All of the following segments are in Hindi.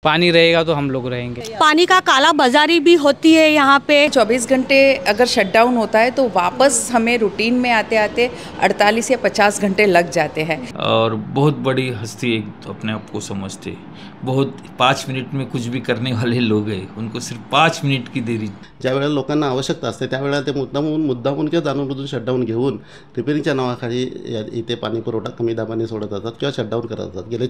पानी रहेगा तो हम लोग रहेंगे। पानी का काला बाजारी भी होती है यहाँ पे। 24 घंटे अगर शटडाउन होता है तो वापस हमें रूटीन में आते आते 48 या 50 घंटे लग जाते हैं। और बहुत बड़ी हस्ती अपने आप को समझते, बहुत 5 मिनिट में कुछ भी करने वाले लोग हैं, उनको सिर्फ 5 मिनिट की देरी। ज्या वेळेला लोकांना आवश्यकता असते त्यावेळेला ते मुद्दामून किंवा जाणून शटडाऊन घेऊन रिपेअरिंगच्या नावाखाली इथे पाणी पुरवठा कमी दाबाने सोडत असतात किंवा शटडाऊन करत असतात। गेले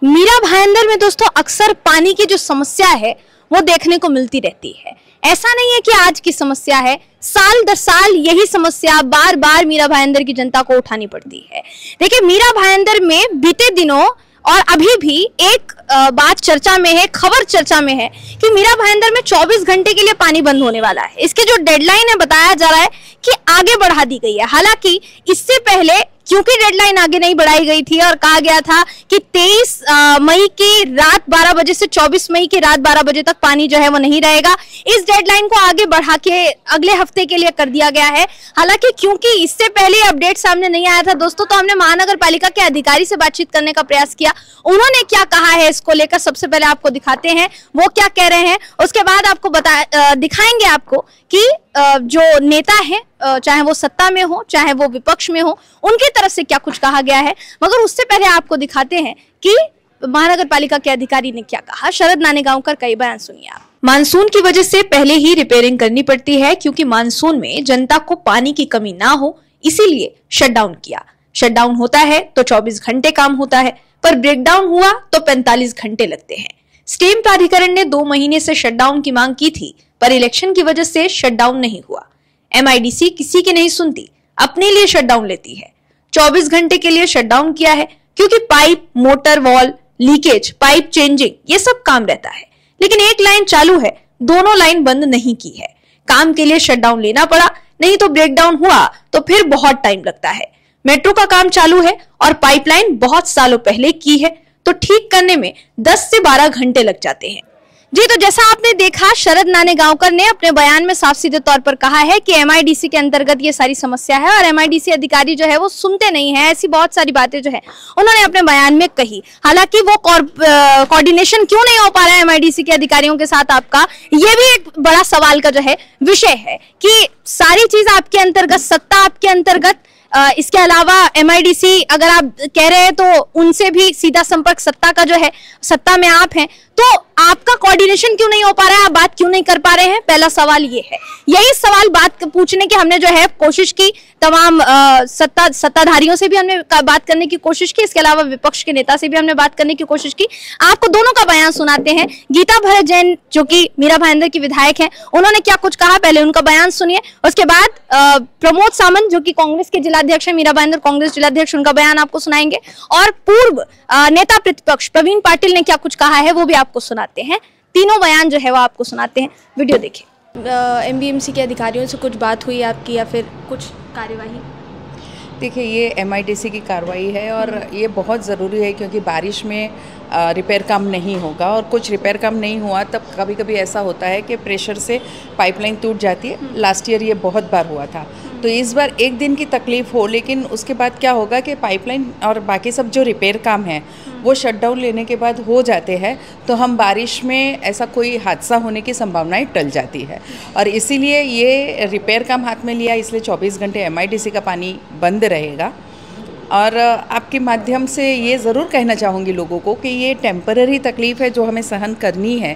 मीरा भाईंदर में दोस्तों अक्सर पानी की जो समस्या है वो देखने को मिलती रहती है। ऐसा नहीं है कि आज की समस्या है, साल दर साल यही समस्या बार बार मीरा भाईंदर की जनता को उठानी पड़ती है। देखिए, मीरा भाईंदर में बीते दिनों और अभी भी एक बात चर्चा में है, खबर चर्चा में है कि मीरा भाईंदर में 24 घंटे के लिए पानी बंद होने वाला है। इसके जो डेडलाइन है बताया जा रहा है कि आगे बढ़ा दी गई है। हालांकि इससे पहले क्योंकि डेडलाइन आगे नहीं बढ़ाई गई थी और कहा गया था कि 23 मई की रात 12 बजे से 24 मई की रात 12 बजे तक पानी जो है वो नहीं रहेगा, इस डेडलाइन को आगे बढ़ा के अगले हफ्ते के लिए कर दिया गया है। हालांकि क्योंकि इससे पहले अपडेट सामने नहीं आया था दोस्तों, तो हमने महानगर पालिका के अधिकारी से बातचीत करने का प्रयास किया। उन्होंने क्या कहा है इसको लेकर सबसे पहले आपको दिखाते हैं, वो क्या कह रहे हैं। उसके बाद आपको दिखाएंगे आपको कि जो नेता है, चाहे वो सत्ता में हो चाहे वो विपक्ष में हो, उनकी तरफ से क्या कुछ कहा गया है। मगर उससे पहले आपको दिखाते हैं कि महानगर पालिका के अधिकारी ने क्या कहा। शरद नानेगांवकर का बयान सुनिए आप। मानसून की वजह से पहले ही रिपेयरिंग करनी पड़ती है क्योंकि मानसून में जनता को पानी की कमी ना हो, इसीलिए शटडाउन किया। शटडाउन होता है तो 24 घंटे काम होता है, पर ब्रेकडाउन हुआ तो 45 घंटे लगते हैं। स्टेम प्राधिकरण ने 2 महीने से शटडाउन की मांग की थी, पर इलेक्शन की वजह से शटडाउन नहीं हुआ। MIDC किसी की नहीं सुनती, अपने लिए शटडाउन लेती है। 24 घंटे के लिए शटडाउन किया है क्योंकि pipe, motor, wall, leakage, pipe changing, ये सब काम रहता है। लेकिन एक लाइन चालू है, दोनों लाइन बंद नहीं की है। काम के लिए शटडाउन लेना पड़ा, नहीं तो ब्रेकडाउन हुआ तो फिर बहुत टाइम लगता है। मेट्रो का काम चालू है और पाइपलाइन बहुत सालों पहले की है, तो ठीक करने में 10 से 12 घंटे लग जाते हैं। जी, तो जैसा आपने देखा, शरद नानेगांवकर ने अपने बयान में साफ सीधे तौर पर कहा है कि MIDC के अंतर्गत ये सारी समस्या है और MIDC अधिकारी जो है वो सुनते नहीं है। ऐसी बहुत सारी बातें जो है उन्होंने अपने बयान में कही। हालांकि वो कोऑर्डिनेशन क्यों नहीं हो पा रहा है MIDC के अधिकारियों के साथ आपका, ये भी एक बड़ा सवाल का जो है विषय है कि सारी चीज आपके अंतर्गत, सत्ता आपके अंतर्गत, इसके अलावा MIDC अगर आप कह रहे हैं तो उनसे भी सीधा संपर्क सत्ता का जो है, सत्ता में आप हैं, तो आपका कोऑर्डिनेशन क्यों नहीं हो पा रहा है, आप बात क्यों नहीं कर पा रहे हैं। पहला सवाल ये है। यही सवाल बात पूछने की हमने जो है कोशिश की, तमाम सत्ताधारियों से भी हमने बात करने की कोशिश की, इसके अलावा विपक्ष के नेता से भी हमने बात करने की कोशिश की। आपको दोनों का बयान सुनाते हैं। गीता भरत जैन जो कि मीरा भाईंदर की विधायक हैं, उन्होंने क्या कुछ कहा, पहले उनका बयान सुनिए। उसके बाद प्रमोद सामंत जो कि कांग्रेस के जिलाध्यक्ष है, मीरा भाईंदर कांग्रेस जिलाध्यक्ष, उनका बयान आपको सुनाएंगे। और पूर्व नेता प्रतिपक्ष प्रवीण पाटिल ने क्या कुछ कहा है वो भी आपको सुनाते हैं। तीनों बयान जो है वो आपको सुनाते हैं, वीडियो देखिए। MBMC के अधिकारियों से कुछ बात हुई आपकी या फिर कुछ कार्यवाही? देखिए, ये MIDC की कार्रवाई है और ये बहुत ज़रूरी है क्योंकि बारिश में रिपेयर काम नहीं होगा और कुछ रिपेयर काम नहीं हुआ तब कभी कभी ऐसा होता है कि प्रेशर से पाइपलाइन टूट जाती है। लास्ट ईयर ये बहुत बार हुआ था, तो इस बार एक दिन की तकलीफ हो, लेकिन उसके बाद क्या होगा कि पाइपलाइन और बाकी सब जो रिपेयर काम है वो शटडाउन लेने के बाद हो जाते हैं, तो हम बारिश में ऐसा कोई हादसा होने की संभावनाएं टल जाती है। और इसीलिए ये रिपेयर काम हाथ में लिया, इसलिए 24 घंटे MIDC का पानी बंद रहेगा। और आपके माध्यम से ये ज़रूर कहना चाहूँगी लोगों को कि ये टेम्पररी तकलीफ़ है जो हमें सहन करनी है।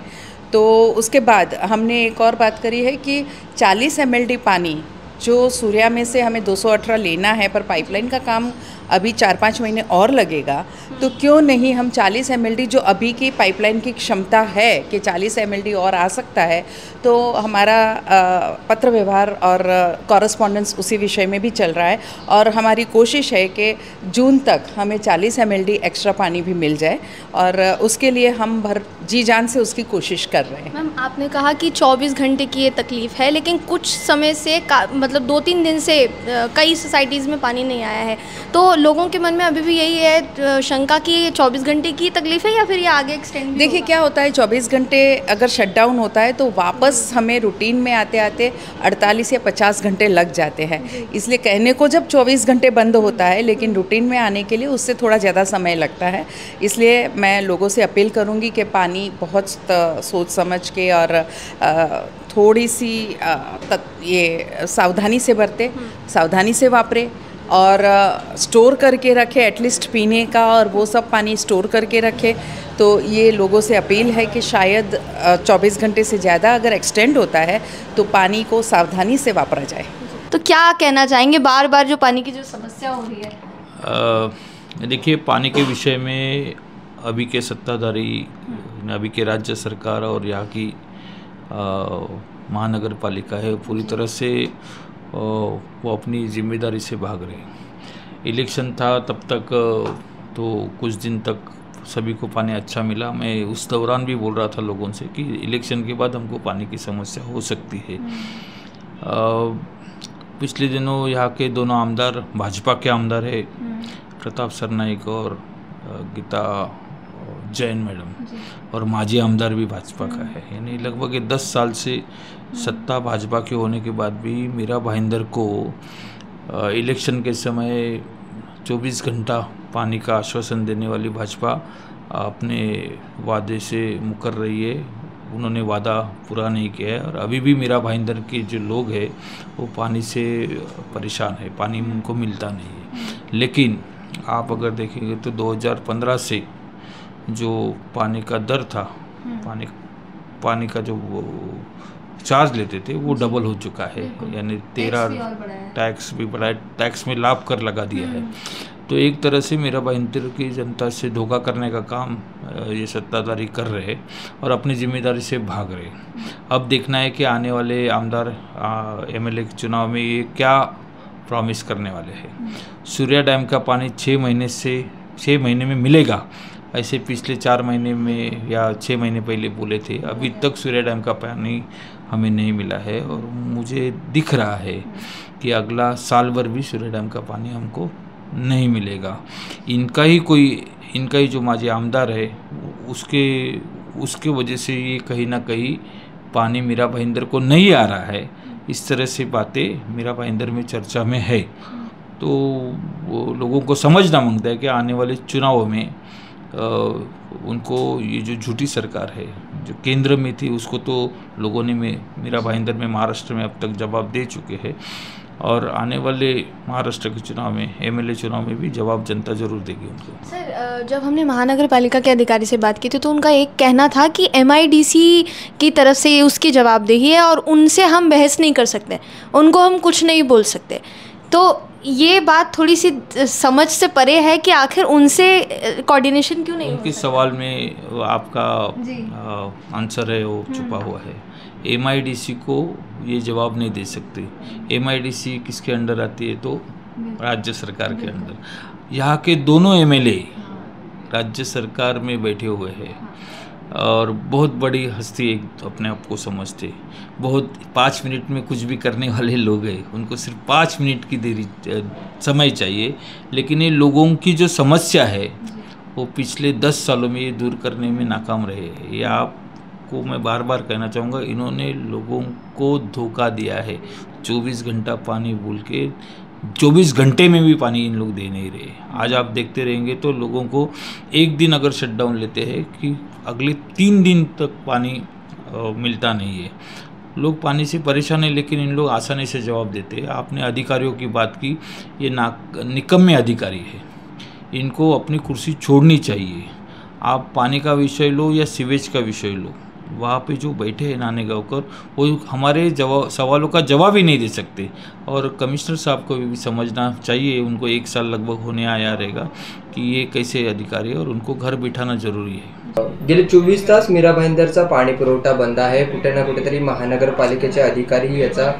तो उसके बाद हमने एक और बात करी है कि 40 mld पानी जो सूर्या में से हमें 218 लेना है, पर पाइपलाइन का काम अभी 4-5 महीने और लगेगा, तो क्यों नहीं हम 40 mld जो अभी की पाइपलाइन की क्षमता है कि 40 mld और आ सकता है, तो हमारा पत्र व्यवहार और कॉरेस्पॉन्डेंस उसी विषय में भी चल रहा है और हमारी कोशिश है कि जून तक हमें 40 mld एक्स्ट्रा पानी भी मिल जाए और उसके लिए हम भर जी जान से उसकी कोशिश कर रहे हैं। मैम, आपने कहा कि 24 घंटे की ये तकलीफ़ है, लेकिन कुछ समय से मतलब 2-3 दिन से कई सोसाइटीज़ में पानी नहीं आया है, तो लोगों के मन में अभी भी यही है शंका कि 24 घंटे की तकलीफ है या फिर ये आगे एक्सटेंड? देखिए क्या होता है, 24 घंटे अगर शटडाउन होता है तो वापस हमें रूटीन में आते आते 48 या 50 घंटे लग जाते हैं। इसलिए कहने को जब 24 घंटे बंद होता है, लेकिन रूटीन में आने के लिए उससे थोड़ा ज़्यादा समय लगता है। इसलिए मैं लोगों से अपील करूँगी कि पानी बहुत सोच समझ के और थोड़ी सी ये सावधानी से बरते, सावधानी से वापरे और स्टोर करके रखे, एटलीस्ट पीने का और वो सब पानी स्टोर करके रखे। तो ये लोगों से अपील है कि शायद 24 घंटे से ज़्यादा अगर एक्सटेंड होता है तो पानी को सावधानी से वापरा जाए। तो क्या कहना चाहेंगे बार बार जो पानी की जो समस्या हो रही है? देखिए, पानी के विषय में अभी के सत्ताधारी, अभी के राज्य सरकार और यहाँ की महानगर पालिका है, पूरी तरह से वो अपनी जिम्मेदारी से भाग रहे। इलेक्शन था तब तक तो कुछ दिन तक सभी को पानी अच्छा मिला। मैं उस दौरान भी बोल रहा था लोगों से कि इलेक्शन के बाद हमको पानी की समस्या हो सकती है। पिछले दिनों यहाँ के दोनों आमदार भाजपा के आमदार है, प्रताप सरनाईक और गीता जैन मैडम, और माजी आमदार भी भाजपा का है। यानी लगभग 10 साल से सत्ता भाजपा के होने के बाद भी मीरा भाईंदर को इलेक्शन के समय 24 घंटा पानी का आश्वासन देने वाली भाजपा अपने वादे से मुकर रही है। उन्होंने वादा पूरा नहीं किया है और अभी भी मीरा भाईंदर के जो लोग हैं वो पानी से परेशान है, पानी उनको मिलता नहीं है। लेकिन आप अगर देखेंगे तो 2015 से जो पानी का दर था, पानी का जो वो चार्ज लेते थे वो डबल हो चुका है। यानी 13 टैक्स भी बढ़ाया, टैक्स में लाभ कर लगा दिया है। तो एक तरह से मीरा भाईंदर की जनता से धोखा करने का काम ये सत्ताधारी कर रहे हैं और अपनी जिम्मेदारी से भाग रहे हैं। अब देखना है कि आने वाले आमदार MLA के चुनाव में ये क्या प्रॉमिस करने वाले हैं। सूर्या डैम का पानी 6 महीने में मिलेगा, ऐसे पिछले 4 महीने में या 6 महीने पहले बोले थे। अभी तक सूर्या डैम का पानी हमें नहीं मिला है और मुझे दिख रहा है कि अगला साल भर भी सूर्या डैम का पानी हमको नहीं मिलेगा। इनका ही जो माजी आमदार है उसके वजह से ये कहीं ना कहीं पानी मीरा भाईंदर को नहीं आ रहा है। इस तरह से बातें मीरा भाईंदर में चर्चा में है। तो वो लोगों को समझना मांगता है कि आने वाले चुनावों में उनको ये जो झूठी सरकार है जो केंद्र में थी उसको तो लोगों ने मीरा भाईंदर में महाराष्ट्र में अब तक जवाब दे चुके हैं और आने वाले महाराष्ट्र के चुनाव में MLA चुनाव में भी जवाब जनता जरूर देगी उनको। सर, जब हमने महानगर पालिका के अधिकारी से बात की थी तो उनका एक कहना था कि MIDC की तरफ से उसकी जवाबदेही है और उनसे हम बहस नहीं कर सकते, उनको हम कुछ नहीं बोल सकते। तो ये बात थोड़ी सी समझ से परे है कि आखिर उनसे कोऑर्डिनेशन क्यों नहीं? उनके सवाल में आपका आंसर है वो छुपा हुआ है। MIDC को ये जवाब नहीं दे सकते। MIDC किसके अंडर आती है? तो राज्य सरकार के अंडर। यहाँ के दोनों MLA राज्य सरकार में बैठे हुए हैं और बहुत बड़ी हस्ती एक अपने आप को समझते, बहुत 5 मिनट में कुछ भी करने वाले लोग हैं। उनको सिर्फ 5 मिनट की देरी समय चाहिए, लेकिन ये लोगों की जो समस्या है वो पिछले 10 सालों में ये दूर करने में नाकाम रहे हैं। ये आपको मैं बार बार कहना चाहूँगा, इन्होंने लोगों को धोखा दिया है। 24 घंटा पानी बोल के 24 घंटे में भी पानी इन लोग दे नहीं रहे। आज आप देखते रहेंगे तो लोगों को एक दिन अगर शटडाउन लेते हैं कि अगले 3 दिन तक पानी मिलता नहीं है। लोग पानी से परेशान है, लेकिन इन लोग आसानी से जवाब देते हैं। आपने अधिकारियों की बात की, ये निकम्मे अधिकारी है, इनको अपनी कुर्सी छोड़नी चाहिए। आप पानी का विषय लो या सीवेज का विषय लो, वहाँ पे जो बैठे हैं नानेगांवकर वो हमारे सवालों का जवाब ही नहीं दे सकते। और कमिश्नर साहब को भी समझना चाहिए, उनको 1 साल लगभग होने आया रहेगा कि ये कैसे अधिकारी है और उनको घर बिठाना जरुरी है। गेले 24 तास मीरा भाईंदरचा पाणी पुरवठा बंद आहे। कुठे ना कुठेतरी महानगरपालिकेचे अधिकारी याचा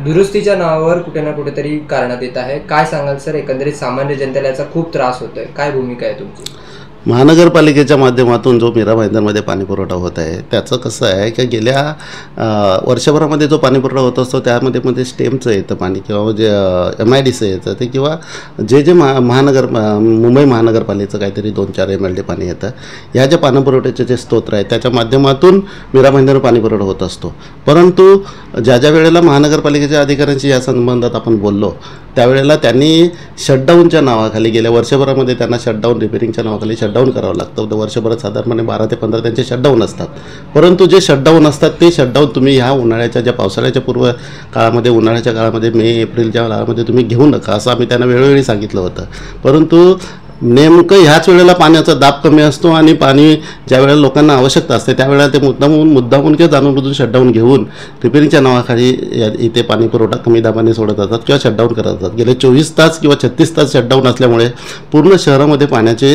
दुरुस्तीच्या नावावर कुठे ना कुठेतरी कारण देत आहे। काय सांगाल सर, एकंदरीत सामान्य जनतेला याचा खूप त्रास होतोय, काय भूमिका आहे तुमची? महानगरपालिकेच्या माध्यमातून जो मीरा भाईंदरमध्ये पाणी पुरवठा होत आहे त्याचं कसं आहे की गेल्या वर्षभरामध्ये जो पाणी पुरवठा होत असतो त्यामध्ये स्टेमचं येतं पाणी किंवा जे MIDC येतं ते किंवा जे मुंबई महानगरपालिकेचं काहीतरी 2-4 MLD पाणी येतं. ह्या ज्या पाणीपुरवठ्याचे जे स्तोत्र आहेत त्याच्या माध्यमातून मीरा भाईंदर पाणी पुरवठा होत असतो. परंतु ज्या वेळेला महानगरपालिकेच्या अधिकाऱ्यांशी या संबंधात आपण बोललो त्यावेळेला त्यांनी शटडाऊनच्या नावाखाली गेल्या वर्षभरामध्ये त्यांना शटडाऊन रिपेरिंगच्या नावाखाली शटडाऊन करावं लागतं. तर वर्षभरात साधारणपणे 12 ते 15 त्यांचे शटडाऊन असतात. परंतु जे शटडाऊन असतात ते शटडाऊन तुम्ही ह्या उन्हाळ्याच्या ज्या पावसाळ्याच्या पूर्व काळामध्ये उन्हाळ्याच्या काळामध्ये मे एप्रिलच्या काळामध्ये तुम्ही घेऊ नका असं आम्ही त्यांना वेळोवेळी सांगितलं होतं. परंतु नेमकं ह्याच वेळेला पाण्याचा दाब कमी असतो आणि पाणी ज्या वेळेला लोकांना आवश्यकता असते त्यावेळेला ते मुद्दामून किंवा जाणून शटडाऊन घेऊन रिपेरिंगच्या नावाखाली इथे पाणी पुरवठा कमी दाबाने सोडत जातात किंवा शटडाऊन करत जातात. गेले 24 तास किंवा 36 तास शटडाऊन असल्यामुळे पूर्ण शहरामध्ये पाण्याचे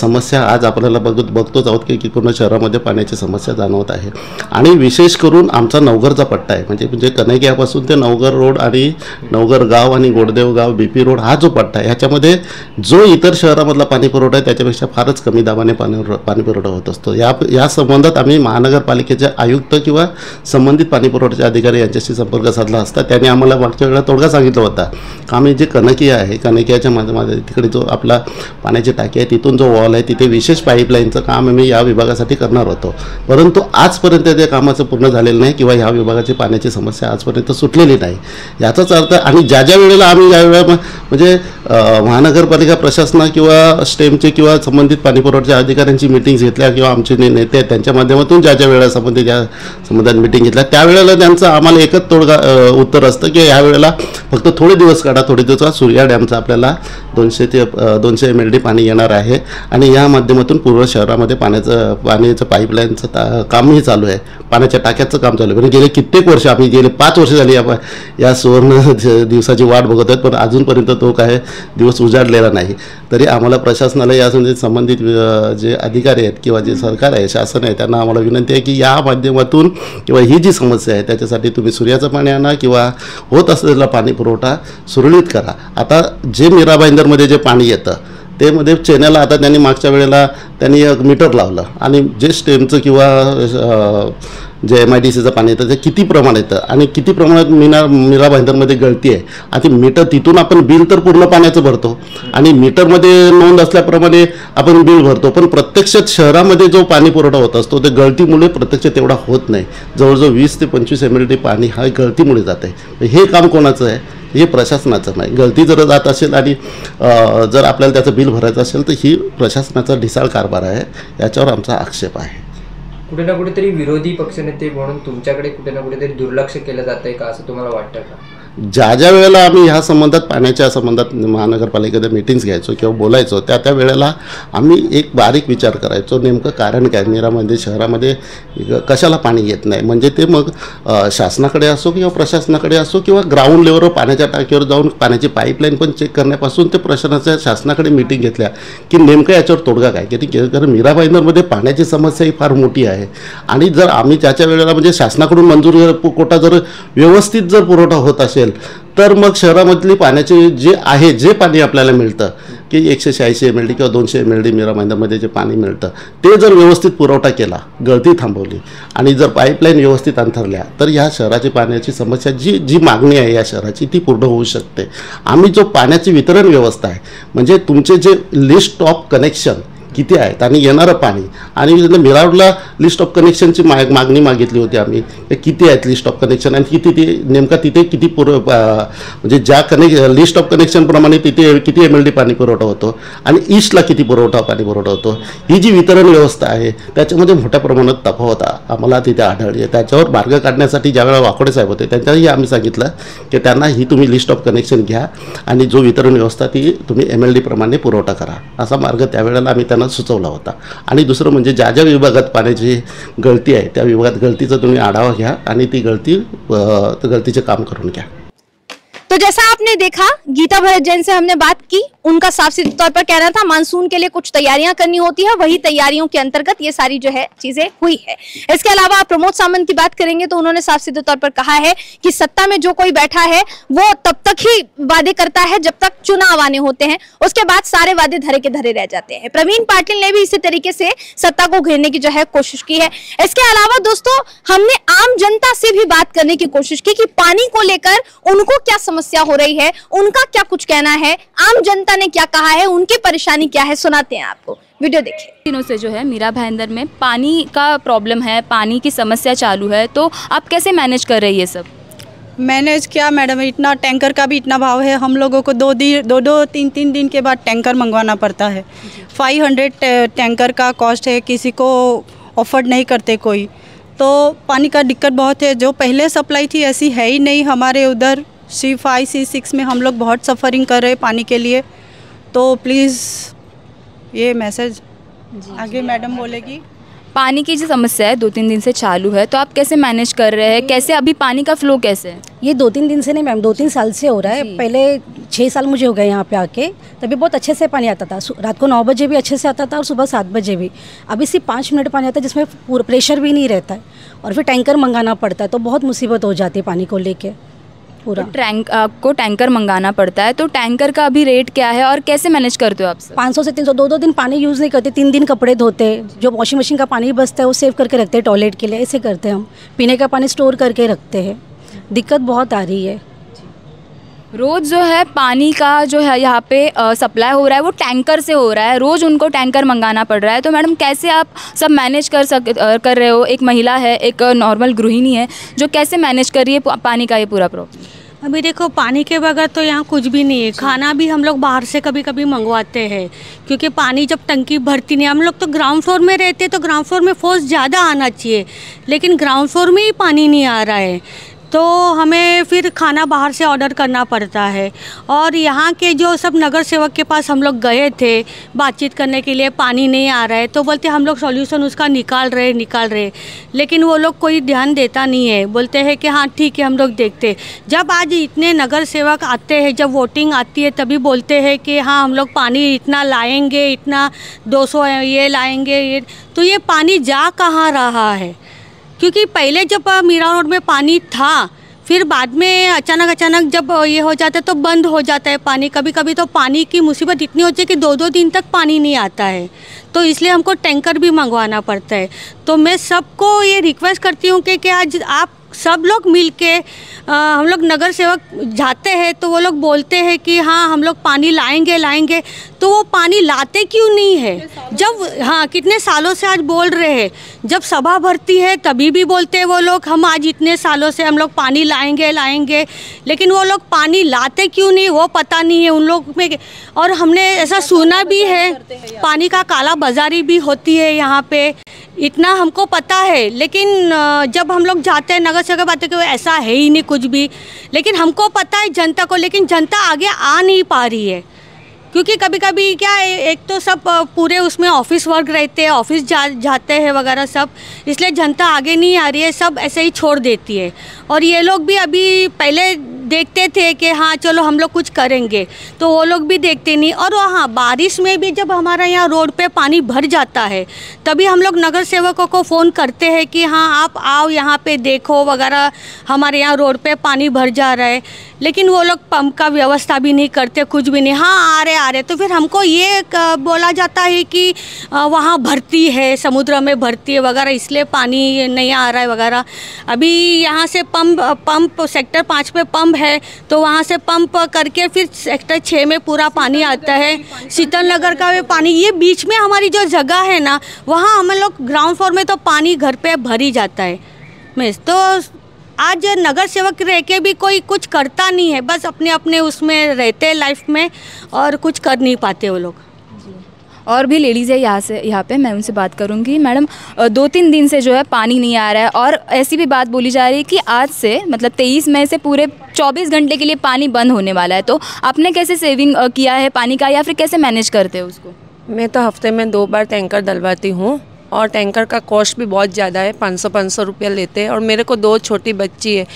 समस्या आज आपल्याला बघतोच आहोत की पूर्ण शहरामध्ये पाण्याची समस्या जाणवत आहे. आणि विशेष करून आमचा नवघरचा पट्टा आहे म्हणजे कन्हैयापासून ते नवघर रोड आणि नवघर गाव आणि गोडदेव गाव BP रोड हा जो पट्टा आहे ह्याच्यामध्ये जो इतर शहरामधला पाणी पुरवठा आहे त्याच्यापेक्षा फारच कमी दाबाने पाणी पुरवठा होत असतो. या संबंधात आम्ही महानगरपालिकेचे आयुक्त किंवा संबंधित पाणी पुरवठ्याचे अधिकारी यांच्याशी संपर्क साधला असता त्यांनी आम्हाला मागच्या वेळेला तोडगा सांगितला होता की आम्ही जे कनकिया आहे कनकियाच्या माध्यमात तिकडे जो आपला पाण्याची टाकी आहे तिथून जो वॉल आहे तिथे विशेष पाईपलाईनचं काम आम्ही या विभागासाठी करणार होतो. परंतु आजपर्यंत त्या कामाचं पूर्ण झालेलं नाही किंवा ह्या विभागाची पाण्याची समस्या आजपर्यंत सुटलेली नाही. याचाच अर्थ आणि ज्या वेळेला आम्ही यावेळेला म्हणजे महानगरपालिका प्रशासन किंवा स्टेमचे किंवा संबंधित पाणी पुरवठ्याच्या अधिकाऱ्यांची मीटिंग्स घेतल्या किंवा आमचे नेते आहेत त्यांच्या माध्यमातून ज्या वेळेला संबंधात मीटिंग घेतल्या त्यावेळेला त्यांचं आम्हाला एकच उत्तर असतं की यावेळेला फक्त थोडे दिवस काढा. थोडे दिवसात सूर्या डॅमचं आपल्याला 200 MLD पाणी येणार आहे आणि या माध्यमातून पूर्ण शहरामध्ये पाण्याचं पाईपलाईनचं कामही चालू आहे. पाण्याच्या टाक्याचं काम चालू आहे. म्हणजे गेले कित्येक वर्ष आम्ही गेले 5 वर्ष झाली या सुवर्ण दिवसाची वाट बघत आहेत पण अजूनपर्यंत तो काय दिवस उजाडलेला नाही. तरी आम्हाला प्रशासनाला या संबंधित जे अधिकारी आहेत किंवा जे सरकार आहे शासन आहे त्यांना आम्हाला विनंती आहे की या माध्यमातून किंवा ही जी समस्या आहे त्याच्यासाठी तुम्ही सूर्याचं पाणी आणा किंवा होत असलेला पाणी पुरवठा सुरळीत करा. आता जे मीरा भाईंदरमध्ये जे पाणी येतं ते मध्ये चेन्नईला आता त्यांनी मागच्या वेळेला त्यांनी एक मीटर लावलं आणि जे स्टेमचं किंवा जे MIDCचं पाणी येतं ते किती प्रमाण येतं आणि किती प्रमाणात मीरा भाईंदरमध्ये गळती आहे आणि मीटर तिथून आपण बिल तर पूर्ण पाण्याचं भरतो आणि मीटरमध्ये नोंद असल्याप्रमाणे आपण बिल भरतो पण प्रत्यक्षात शहरामध्ये जो पाणी पुरवठा होत असतो ते गळतीमुळे प्रत्यक्ष तेवढा होत नाही. जवळजवळ 20 ते 25 MLD पाणी हा गळतीमुळे जात आहे. हे काम कोणाचं आहे? हे प्रशासनाचं नाही. गळती जर जात असेल आणि जर आपल्याला त्याचं बिल भरायचं असेल तर ही प्रशासनाचा ढिसाळ कारभार आहे. याच्यावर आमचा आक्षेप आहे. कुठे ना कुठेतरी विरोधी पक्षनेते म्हणून तुमच्याकडे कुठे ना कुठेतरी दुर्लक्ष केलं जातंय का असं तुम्हाला वाटतं का? ज्या वेळेला आम्ही ह्या संबंधात पाण्याच्या संबंधात महानगरपालिकेमध्ये मीटिंग्स घ्यायचो किंवा बोलायचो त्या वेळेला आम्ही एक बारीक विचार करायचो नेमकं कारण काय मीरामध्ये शहरामध्ये कशाला पाणी येत नाही. म्हणजे ते मग शासनाकडे असो किंवा प्रशासनाकडे असो किंवा ग्राउंड लेवलवर पाण्याच्या टाकीवर जाऊन पाण्याची पाईपलाईन पण चेक करण्यापासून ते प्रशासनाच्या शासनाकडे मीटिंग घेतल्या की नेमकं याच्यावर तोडगा काय की कारण मीरा भाईंदरमध्ये पाण्याची समस्या ही फार मोठी आहे आणि जर आम्ही त्याच्या वेळेला म्हणजे शासनाकडून मंजूर कोटा जर व्यवस्थित जर पुरवठा होत असेल तर मग शहरामधली पाण्याचे जे पाणी आपल्याला मिळतं की 186 MLD किंवा 200 MLD मीरा भाईंदरमध्ये जे पाणी मिळतं ते जर व्यवस्थित पुरवठा केला गळती थांबवली आणि जर पाईपलाईन व्यवस्थित अंथरल्या तर ह्या शहराची पाण्याची समस्या जी मागणी आहे या शहराची ती पूर्ण होऊ शकते. आम्ही जो पाण्याची वितरण व्यवस्था आहे म्हणजे तुमचे जे लिस्ट ऑफ कनेक्शन किती आहेत आणि येणारं पाणी आणि मीराला लिस्ट ऑफ कनेक्शनची मागणी मागितली होती आम्ही किती आहेत लिस्ट ऑफ कनेक्शन आणि किती ते नेमका तिथे किती म्हणजे ज्या लिस्ट ऑफ कनेक्शनप्रमाणे तिथे किती MLD पाणी पुरवठा होतो आणि ईस्टला किती पाणी पुरवठा होतो. ही जी वितरण व्यवस्था आहे त्याच्यामध्ये मोठ्या प्रमाणात तफावत आम्हाला तिथे आढळली आहे. त्याच्यावर मार्ग काढण्यासाठी ज्यावेळेला वाकोडे साहेब होते त्यांच्याही आम्ही सांगितलं की त्यांना ही तुम्ही लिस्ट ऑफ कनेक्शन घ्या आणि जो वितरण व्यवस्था ती तुम्ही MLD प्रमाणे पुरवठा करा असा मार्ग त्यावेळेला आम्ही त्यांना सुचवला होता. आणि दुसरं म्हणजे ज्या विभागात पाण्याची गळती आहे त्या विभागात गळतीचा तुम्ही आढावा घ्या आणि ती गळतीचे काम करून घ्या. तो जैसा आपने देखा गीता भरत जैन से हमने बात की उनका साफ सीधे तौर पर कहना था मानसून के लिए कुछ तैयारियां करनी होती है, वही तैयारियों के अंतर्गत ये सारी जो है चीजें हुई है। इसके अलावा प्रमोद सावंत की बात करेंगे तो उन्होंने साफ सीधे तौर पर कहा है कि सत्ता में जो कोई बैठा है वो तब तक ही वादे करता है जब तक चुनाव आने होते हैं, उसके बाद सारे वादे धरे के धरे रह जाते हैं। प्रवीण पाटिल ने भी इसी तरीके से सत्ता को घेरने की जो है कोशिश की है। इसके अलावा दोस्तों हमने आम जनता से भी बात करने की कोशिश की कि पानी को लेकर उनको क्या समस्या हो रही है, उनका क्या कुछ कहना है, आम जनता ने क्या कहा है, उनकी परेशानी क्या है, सुनाते हैं आपको, वीडियो देखिए। दिनों से जो है मीरा भाईंदर में पानी का प्रॉब्लम है, पानी की समस्या चालू है, तो आप कैसे मैनेज कर रही है सब? मैनेज क्या मैडम, इतना टैंकर का भी इतना भाव है, हम लोगों को दो तीन दिन के बाद टैंकर मंगवाना पड़ता है। 500 टैंकर का कॉस्ट है, किसी को ऑफर्ड नहीं करते कोई, तो पानी का दिक्कत बहुत है। जो पहले सप्लाई थी ऐसी है ही नहीं हमारे उधर। C5 C6 में हम लोग बहुत सफ़रिंग कर रहे हैं पानी के लिए, तो प्लीज़ ये मैसेज आगे मैडम बोलेगी। पानी की जो समस्या है 2-3 दिन से चालू है, तो आप कैसे मैनेज कर रहे हैं, कैसे अभी पानी का फ्लो कैसे है? ये 2-3 दिन से नहीं मैम, 2-3 साल से हो रहा है। पहले 6 साल मुझे हो गए यहाँ पे आके, तभी बहुत अच्छे से पानी आता था। रात को 9 बजे भी अच्छे से आता था और सुबह 7 बजे भी। अभी सिर्फ 5 मिनट पानी आता है जिसमें पूरा प्रेशर भी नहीं रहता है, और फिर टैंकर मंगाना पड़ता है, तो बहुत मुसीबत हो जाती है पानी को लेके पूरा। तो आपको टैंकर मंगाना पड़ता है, तो टैंकर का अभी रेट क्या है और कैसे मैनेज करते हो आप? 500 से 300, 2-2 दिन पानी यूज़ नहीं करते, 3 दिन कपड़े धोते, जो वॉशिंग मशीन का पानी बचता है वो सेव करके रखते हैं टॉयलेट के लिए, ऐसे करते हैं हम। पीने का पानी स्टोर करके रखते हैं, दिक्कत बहुत आ रही है। रोज़ जो है पानी का जो है यहाँ पे सप्लाई हो रहा है वो टैंकर से हो रहा है, रोज़ उनको टैंकर मंगाना पड़ रहा है। तो मैडम कैसे आप सब मैनेज कर रहे हो? एक महिला है, एक नॉर्मल गृहिणी है, जो कैसे मैनेज कर रही है पानी का ये पूरा प्रॉब्लम? अभी देखो पानी के बगैर तो यहाँ कुछ भी नहीं है। खाना भी हम लोग बाहर से कभी कभी मंगवाते हैं, क्योंकि पानी जब टंकी भरती नहीं, हम लोग तो ग्राउंड फ्लोर में रहते तो ग्राउंड फ्लोर में फोर्स ज़्यादा आना चाहिए, लेकिन ग्राउंड फ्लोर में ही पानी नहीं आ रहा है, तो हमें फिर खाना बाहर से ऑर्डर करना पड़ता है। और यहाँ के जो सब नगर सेवक के पास हम लोग गए थे बातचीत करने के लिए, पानी नहीं आ रहा है तो बोलते हम लोग सॉल्यूशन उसका निकाल रहे, लेकिन वो लोग कोई ध्यान देता नहीं है, बोलते हैं कि हाँ ठीक है हम लोग देखते। जब आज इतने नगर सेवक आते हैं, जब वोटिंग आती है तभी बोलते हैं कि हाँ हम लोग पानी इतना लाएंगे, इतना 200 ये लाएंगे, ये तो ये पानी जा कहाँ रहा है? क्योंकि पहले जब मीरा रोड में पानी था, फिर बाद में अचानक जब ये हो जाता है तो बंद हो जाता है पानी। कभी कभी तो पानी की मुसीबत इतनी होती है कि 2-2 दिन तक पानी नहीं आता है, तो इसलिए हमको टैंकर भी मंगवाना पड़ता है। तो मैं सबको ये रिक्वेस्ट करती हूँ कि आज आप सब लोग मिल के हम लोग नगर सेवक जाते हैं तो वो लोग बोलते हैं कि हाँ हम लोग पानी लाएंगे, तो वो पानी लाते क्यों नहीं है? जब हाँ कितने सालों से आज बोल रहे हैं, जब सभा भरती है तभी भी बोलते हैं वो लोग हम आज इतने सालों से हम लोग पानी लाएंगे, लेकिन वो लोग पानी लाते क्यों नहीं वो पता नहीं है उन लोग में। और हमने ऐसा सुना भी है पानी का काला बाजारी भी होती है यहाँ पे, इतना हमको पता है, लेकिन जब हम लोग जाते हैं नगर सेवक बातें कि ऐसा है ही नहीं कुछ भी, लेकिन हमको पता है जनता को, लेकिन जनता आगे आ नहीं पा रही है। क्योंकि कभी कभी क्या है, एक तो सब पूरे उसमें ऑफिस वर्क रहते हैं, ऑफिस जाते हैं वगैरह सब, इसलिए जनता आगे नहीं आ रही है, सब ऐसे ही छोड़ देती है। और ये लोग भी अभी पहले देखते थे कि हाँ चलो हम लोग कुछ करेंगे, तो वो लोग भी देखते नहीं। और वहाँ बारिश में भी जब हमारा यहाँ रोड पे पानी भर जाता है तभी हम लोग नगर सेवकों को फ़ोन करते हैं कि हाँ आप आओ यहाँ पे देखो वगैरह, हमारे यहाँ रोड पे पानी भर जा रहा है, लेकिन वो लोग पंप का व्यवस्था भी नहीं करते, कुछ भी नहीं। हाँ आ रहे तो फिर हमको ये बोला जाता है कि वहाँ भरती है, समुद्र में भरती है वगैरह, इसलिए पानी नहीं आ रहा है वगैरह। अभी यहाँ से पंप सेक्टर 5 पे पंप है, तो वहाँ से पंप करके फिर सेक्टर 6 में पूरा पानी आता है, शीतल नगर का भी पानी। ये बीच में हमारी जो जगह है ना, वहाँ हम लोग ग्राउंड फ्लोर में तो पानी घर पे भर ही जाता है। मैं तो आज नगर सेवक रह के भी कोई कुछ करता नहीं है, बस अपने अपने उसमें रहते हैं लाइफ में और कुछ कर नहीं पाते वो लोग। और भी लेडीज़ है यहाँ पे, मैं उनसे बात करूँगी। मैडम 2-3 दिन से जो है पानी नहीं आ रहा है, और ऐसी भी बात बोली जा रही है कि आज से मतलब 23 मई से पूरे 24 घंटे के लिए पानी बंद होने वाला है। तो आपने कैसे सेविंग किया है पानी का, या फिर कैसे मैनेज करते हो उसको? मैं तो हफ्ते में 2 बार टैंकर डलवाती हूँ, और टैंकर का कॉस्ट भी बहुत ज़्यादा है, 500 रुपया लेते हैं। और मेरे को 2 छोटी बच्ची है,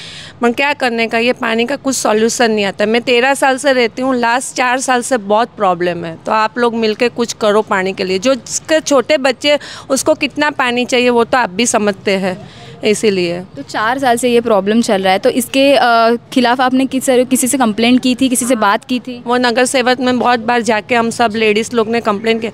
पर क्या करने का, ये पानी का कुछ सॉल्यूशन नहीं आता। मैं 13 साल से रहती हूँ, लास्ट 4 साल से बहुत प्रॉब्लम है। तो आप लोग मिलके कुछ करो पानी के लिए। जो जिसके छोटे बच्चे उसको कितना पानी चाहिए वो तो आप भी समझते हैं, इसीलिए। तो 4 साल से ये प्रॉब्लम चल रहा है, तो इसके खिलाफ आपने किसी से कंप्लेंट की थी, किसी से बात की थी? वो नगर सेवक में बहुत बार जाके हम सब लेडीज़ लोग ने कंप्लेंट किया,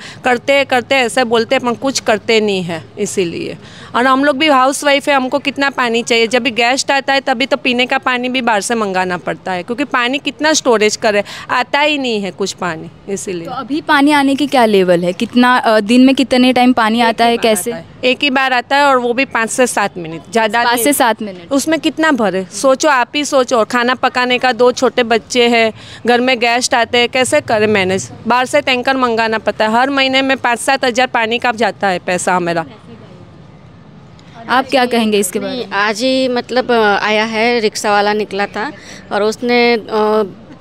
करते ऐसे बोलते पर कुछ करते नहीं है, इसीलिए। और हम लोग भी हाउस वाइफ है, हमको कितना पानी चाहिए। जब भी गेस्ट आता है तभी तो पीने का पानी भी बाहर से मंगाना पड़ता है, क्योंकि पानी कितना स्टोरेज करे, आता ही नहीं है कुछ पानी, इसीलिए। तो अभी पानी आने की क्या लेवल है? कितना दिन में कितने टाइम पानी आता है, कैसे? एक ही बार आता है, और वो भी 5 से 7 मिनट, ज़्यादा 5 से 7 मिनट। उसमें कितना भरे, सोचो, आप ही सोचो। और खाना पकाने का 2 छोटे बच्चे हैं, घर में गेस्ट आते हैं, कैसे करें मैनेज? बाहर से टैंकर मंगाना पड़ता है, हर महीने में 5-7 हज़ार पानी का जाता है पैसा हमारा। आप क्या कहेंगे इसके बारे में? आज ही मतलब आया है, रिक्शा वाला निकला था और उसने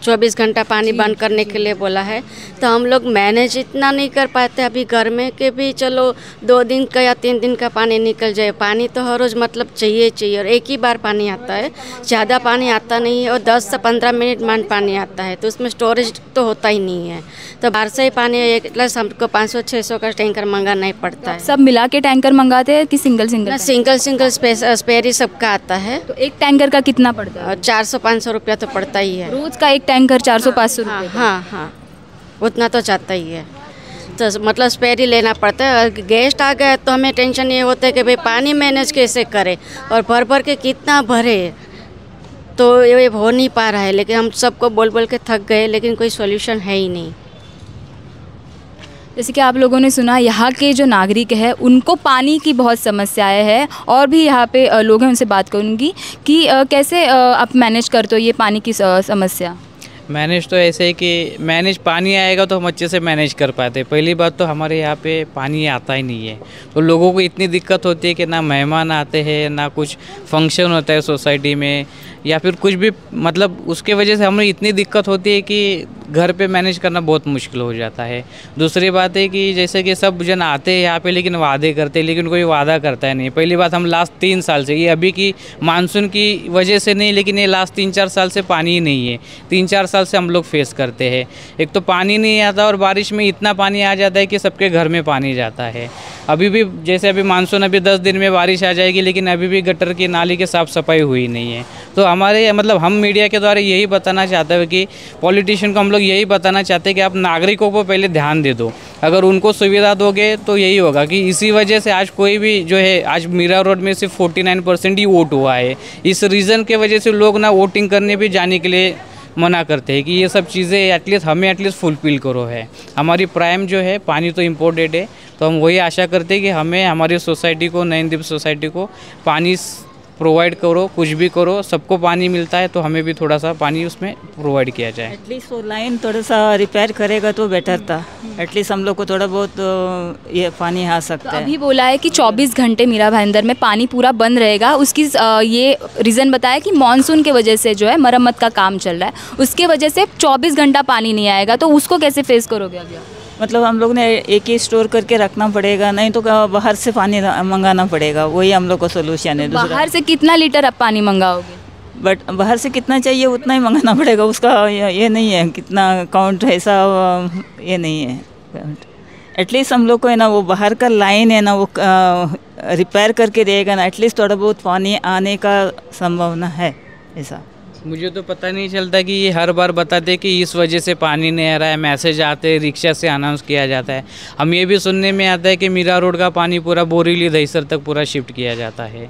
24 घंटा पानी बंद करने के लिए बोला है। तो हम लोग मैनेज इतना नहीं कर पाते अभी घर में कि भी चलो 2 दिन का या 3 दिन का पानी निकल जाए। पानी तो हर रोज़ मतलब चाहिए और एक ही बार पानी आता है, ज़्यादा पानी आता नहीं है। और 10 से 15 मिनट मान पानी आता है, तो उसमें स्टोरेज तो होता ही नहीं है। तो बाहर से ही पानी एक प्लस हमको 500-600 का टैंकर मंगाना ही पड़ता है। सब मिला के टैंकर मंगाते हैं कि सिंगल? सिंगल स्पेयर ही सबका आता है। तो एक टैंकर का कितना पड़ता है? 400-500 रुपया तो पड़ता ही है रोज़ का। एक टैंकर 400-500 रुपये? हाँ, उतना तो जाता ही है। तो मतलब स्पेयर ही लेना पड़ता है। गेस्ट आ गए तो हमें टेंशन ये होता है कि भाई पानी मैनेज कैसे करें और भर के कितना भरे, तो ये हो नहीं पा रहा है। लेकिन हम सबको बोल के थक गए, लेकिन कोई सॉल्यूशन है ही नहीं। जैसे कि आप लोगों ने सुना, यहाँ के जो नागरिक हैं उनको पानी की बहुत समस्याएं हैं, और भी यहाँ पे लोग हैं, उनसे बात करूँगी कि कैसे आप मैनेज करते हो ये पानी की समस्या? मैनेज तो ऐसे है कि मैनेज पानी आएगा तो हम अच्छे से मैनेज कर पाते हैं। पहली बात तो हमारे यहाँ पे पानी आता ही नहीं है, तो लोगों को इतनी दिक्कत होती है कि ना मेहमान आते हैं, ना कुछ फंक्शन होता है सोसाइटी में, या फिर कुछ भी, मतलब उसके वजह से हमें इतनी दिक्कत होती है कि घर पे मैनेज करना बहुत मुश्किल हो जाता है। दूसरी बात है कि जैसे कि सब जन आते हैं यहाँ पे, लेकिन वादे करते हैं, लेकिन कोई वादा करता है नहीं। पहली बात, हम लास्ट 3 साल से, ये अभी की मानसून की वजह से नहीं, लेकिन ये लास्ट 3-4 साल से पानी ही नहीं है। 3-4 साल से हम लोग फेस करते हैं। एक तो पानी नहीं आता, और बारिश में इतना पानी आ जाता है कि सबके घर में पानी जाता है। अभी भी जैसे अभी मानसून, अभी 10 दिन में बारिश आ जाएगी, लेकिन अभी भी गटर की नाली की साफ़ सफाई हुई नहीं है। तो हमारे मतलब हम मीडिया के द्वारा यही बताना चाहते हैं कि पॉलिटिशियन को हम लोग यही बताना चाहते हैं कि आप नागरिकों को पहले ध्यान दे दो। अगर उनको सुविधा दोगे तो यही होगा कि इसी वजह से आज कोई भी जो है, आज मीरा रोड में सिर्फ 49% ही वोट हुआ है। इस रीज़न के वजह से लोग ना वोटिंग करने भी जाने के लिए मना करते हैं कि ये सब चीज़ें एटलीस्ट हमें फुलफिल करो है। हमारी प्राइम जो है पानी तो इम्पोर्टेड है, तो हम वही आशा करते हैं कि हमें, हमारी सोसाइटी को, नयनदीप सोसाइटी को पानी प्रोवाइड करो, कुछ भी करो, सबको पानी मिलता है, तो हमें भी थोड़ा सा पानी उसमें प्रोवाइड किया जाए। एटलीस्ट वो लाइन थोड़ा सा रिपेयर करेगा तो बेटर था। एटलीस्ट हम लोग को थोड़ा बहुत ये पानी आ सकता है। अभी बोला है कि 24 घंटे मीरा भाईंदर में पानी पूरा बंद रहेगा। उसकी ये रीज़न बताया कि मानसून के वजह से जो है मरम्मत का काम चल रहा है, उसके वजह से 24 घंटा पानी नहीं आएगा। तो उसको कैसे फेस करोगे अभी? मतलब हम लोग ने एक ही स्टोर करके रखना पड़ेगा, नहीं तो बाहर से पानी मंगाना पड़ेगा। वही हम लोग को सोल्यूशन है। बाहर से कितना लीटर आप पानी मंगाओगे? बट बाहर से कितना चाहिए उतना ही मंगाना पड़ेगा। उसका ये नहीं है कितना काउंट, ऐसा ये नहीं है काउंट। एटलीस्ट हम लोग को है ना, वो बाहर का लाइन है ना, वो रिपेयर करके देगा ना, एटलीस्ट थोड़ा बहुत पानी आने का संभावना है। ऐसा मुझे तो पता नहीं चलता कि ये हर बार बताते कि इस वजह से पानी नहीं आ रहा है, मैसेज आते हैं, रिक्शा से अनाउंस किया जाता है। हम ये भी सुनने में आता है कि मीरा रोड का पानी पूरा बोरीली दहीसर तक पूरा शिफ्ट किया जाता है।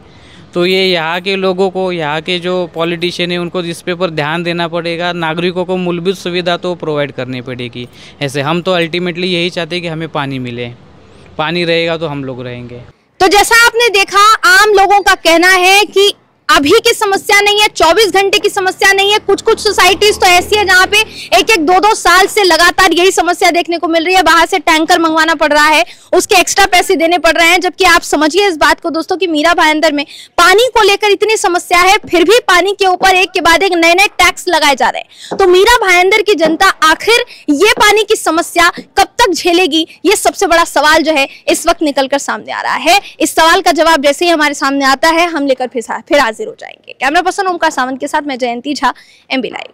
तो ये यहाँ के लोगों को, यहाँ के जो पॉलिटिशियन है, उनको इस पे पर ध्यान देना पड़ेगा। नागरिकों को मूलभूत सुविधा तो प्रोवाइड करनी पड़ेगी। ऐसे हम तो अल्टीमेटली यही चाहते हैं कि हमें पानी मिले, पानी रहेगा तो हम लोग रहेंगे। तो जैसा आपने देखा, आम लोगों का कहना है कि अभी की समस्या नहीं है, 24 घंटे की समस्या नहीं है। कुछ कुछ सोसाइटीज तो ऐसी है जहाँ पे 1-1, 2-2 साल से लगातार यही समस्या देखने को मिल रही है। बाहर से टैंकर मंगवाना पड़ रहा है, उसके एक्स्ट्रा पैसे देने पड़ रहे हैं। जबकि आप समझिए इस बात को दोस्तों कि मीरा भाईंदर में पानी को लेकर इतनी समस्या है, फिर भी पानी के ऊपर एक के बाद एक नए नए टैक्स लगाए जा रहे हैं। तो मीरा भाईंदर की जनता आखिर ये पानी की समस्या कब तक झेलेगी, ये सबसे बड़ा सवाल जो है इस वक्त निकलकर सामने आ रहा है। इस सवाल का जवाब जैसे ही हमारे सामने आता है, हम लेकर फिर हाजिर हो जाएंगे। कैमरा पर्सन ओमकार सावंत के साथ मैं जयंती झा, MB लाइव।